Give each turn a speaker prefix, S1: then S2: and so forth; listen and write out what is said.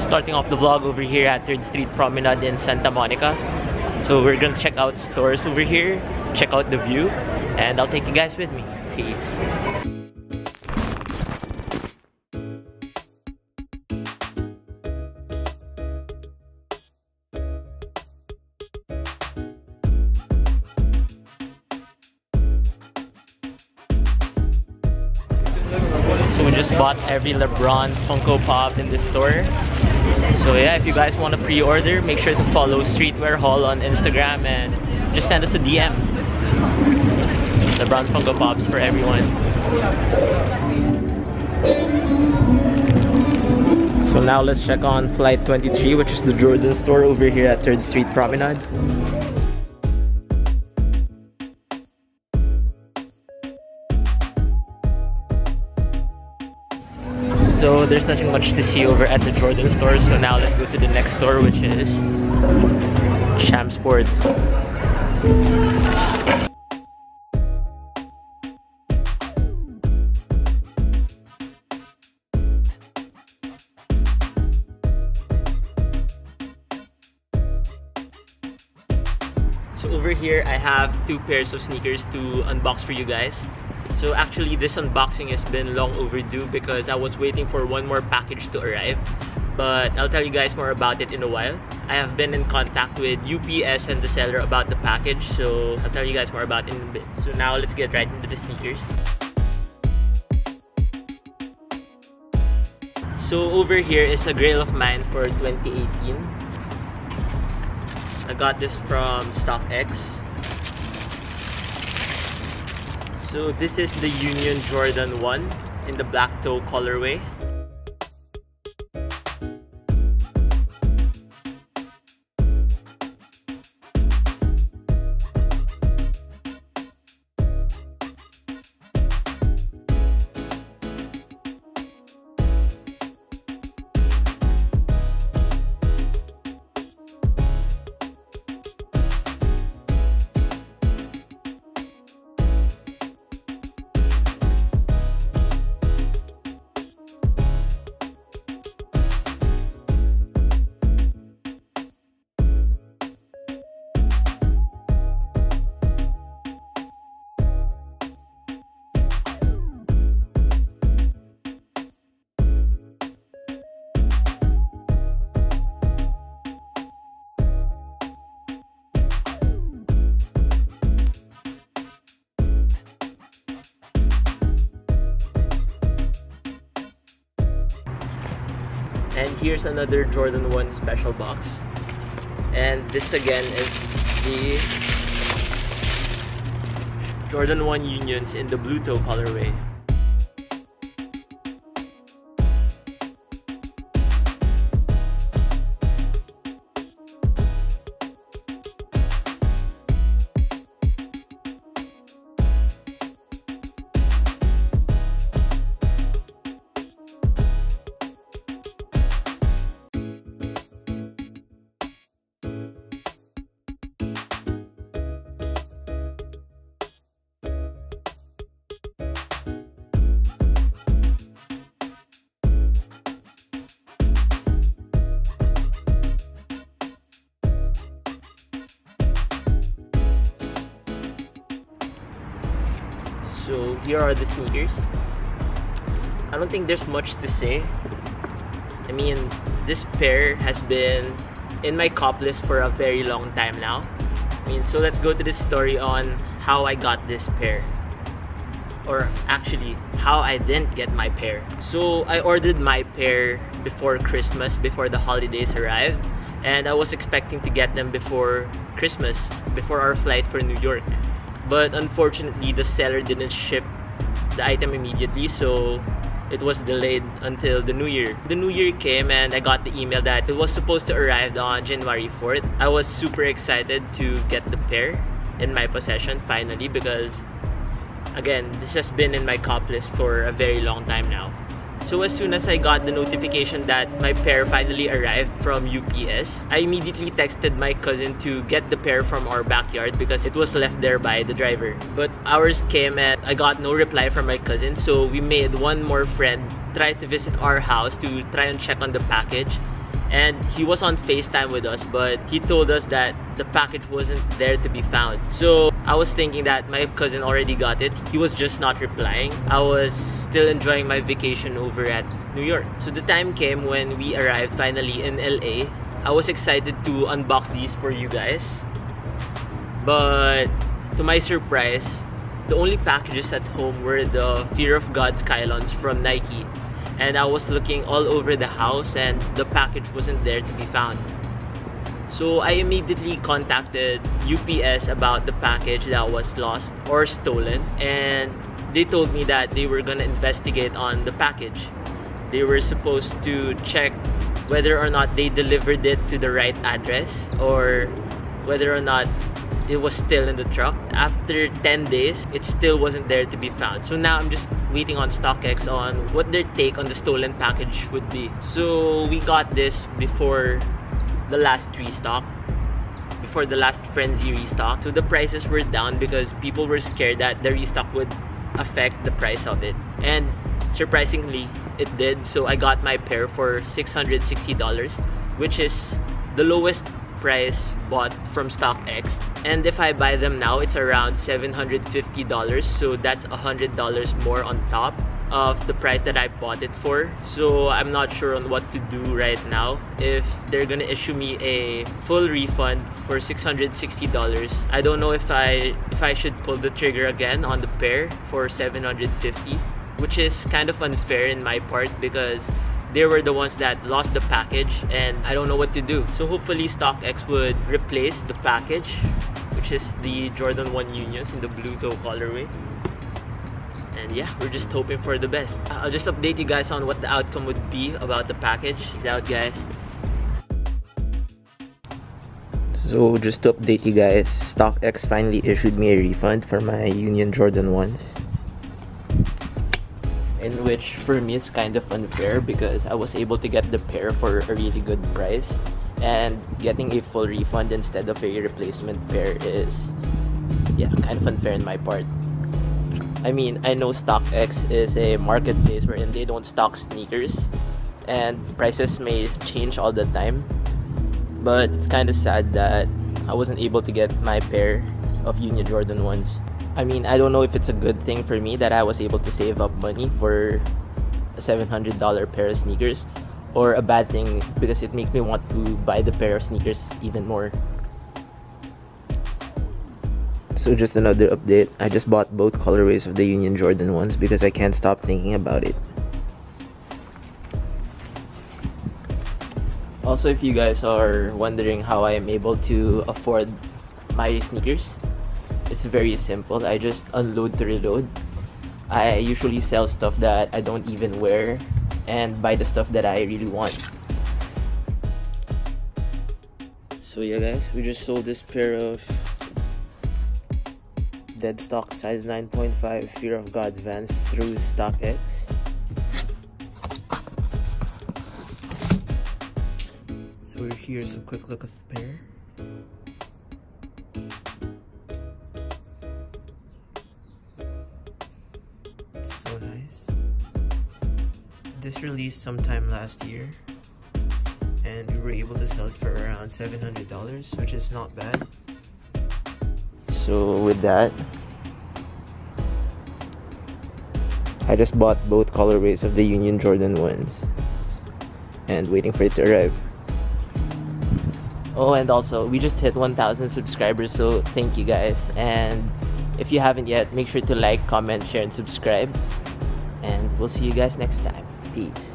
S1: starting off the vlog over here at 3rd Street Promenade in Santa Monica. So we're gonna check out stores over here, check out the view, and I'll take you guys with me. Peace. So we just bought every LeBron Funko Pop in this store. So yeah, if you guys want to pre-order, make sure to follow Streetwear Haul on Instagram and just send us a DM. LeBron Funko Pops for everyone. So now let's check on Flight 23, which is the Jordan store over here at 3rd Street Promenade. So there's nothing much to see over at the Jordan store, so now let's go to the next store, which is Sham Sports. So over here I have 2 pairs of sneakers to unbox for you guys. So actually this unboxing has been long overdue because I was waiting for one more package to arrive, but I'll tell you guys more about it in a while. I have been in contact with UPS and the seller about the package, so I'll tell you guys more about it in a bit. So now let's get right into the sneakers. So over here is a grail of mine for 2018. I got this from Stockx. So this is the Union Jordan 1 in the black toe colorway. And here's another Jordan 1 special box. And this again is the Jordan 1 Unions in the blue toe colorway. So here are the sneakers. I don't think there's much to say. I mean, this pair has been in my cop list for a very long time now. I mean, so let's go to this story on how I got this pair. Or actually, how I didn't get my pair. So I ordered my pair before Christmas, before the holidays arrived. And I was expecting to get them before Christmas, before our flight for New York. But unfortunately, the seller didn't ship the item immediately, so it was delayed until the New Year. The New Year came and I got the email that it was supposed to arrive on January 4th. I was super excited to get the pair in my possession finally because, again, this has been in my cop list for a very long time now. So as soon as I got the notification that my pair finally arrived from UPS, I immediately texted my cousin to get the pair from our backyard because it was left there by the driver. But ours came and I got no reply from my cousin, so we made one more friend try to visit our house to try and check on the package. and he was on FaceTime with us, but he told us that the package wasn't there to be found. So I was thinking that my cousin already got it. He was just not replying. I was still enjoying my vacation over at New York. So the time came when we arrived finally in LA. I was excited to unbox these for you guys, but to my surprise, the only packages at home were the Fear of God Skylons from Nike, and I was looking all over the house and the package wasn't there to be found. So I immediately contacted UPS about the package that was lost or stolen, and they told me that they were gonna investigate on the package. They were supposed to check whether or not they delivered it to the right address or whether or not it was still in the truck. After 10 days, it still wasn't there to be found. So now I'm just waiting on Stockx on what their take on the stolen package would be. So we got this before the last restock, before the last frenzy restock. So the prices were down because people were scared that the restock would affect the price of it. And surprisingly, it did. So I got my pair for $660, which is the lowest price bought from Stockx. And if I buy them now, it's around $750, so that's $100 more on top of the price that I bought it for. So I'm not sure on what to do right now. If they're gonna issue me a full refund for $660, I don't know if I should pull the trigger again on the pair for $750, which is kind of unfair in my part because they were the ones that lost the package and I don't know what to do. So hopefully Stockx would replace the package, which is the Jordan 1 Unions in the blue toe colorway. And yeah, we're just hoping for the best. I'll just update you guys on what the outcome would be about the package. Peace out, guys.
S2: So just to update you guys, Stockx finally issued me a refund for my Union Jordan 1s. In which for me is kind of unfair because I was able to get the pair for a really good price, and getting a full refund instead of a replacement pair is, yeah, kind of unfair in my part. I mean, I know Stockx is a marketplace wherein they don't stock sneakers and prices may change all the time, but it's kind of sad that I wasn't able to get my pair of Union Jordan 1s. I mean, I don't know if it's a good thing for me that I was able to save up money for a $700 pair of sneakers, or a bad thing because it makes me want to buy the pair of sneakers even more. So just another update, I just bought both colorways of the Union Jordan 1s because I can't stop thinking about it.
S1: Also, if you guys are wondering how I am able to afford my sneakers, it's very simple. I just unload to reload. I usually sell stuff that I don't even wear and buy the stuff that I really want. So yeah guys, we just sold this pair of dead stock size 9.5 Fear of God Vans through Stockx. So here's a quick look of the pair. So nice. This released sometime last year and we were able to sell it for around $700, which is not bad.
S2: So with that, I just bought both colorways of the Union Jordan 1s and waiting for it to arrive.
S1: Oh, and also we just hit 1,000 subscribers, so thank you guys. And if you haven't yet, make sure to like, comment, share, and subscribe. And we'll see you guys next time. Peace.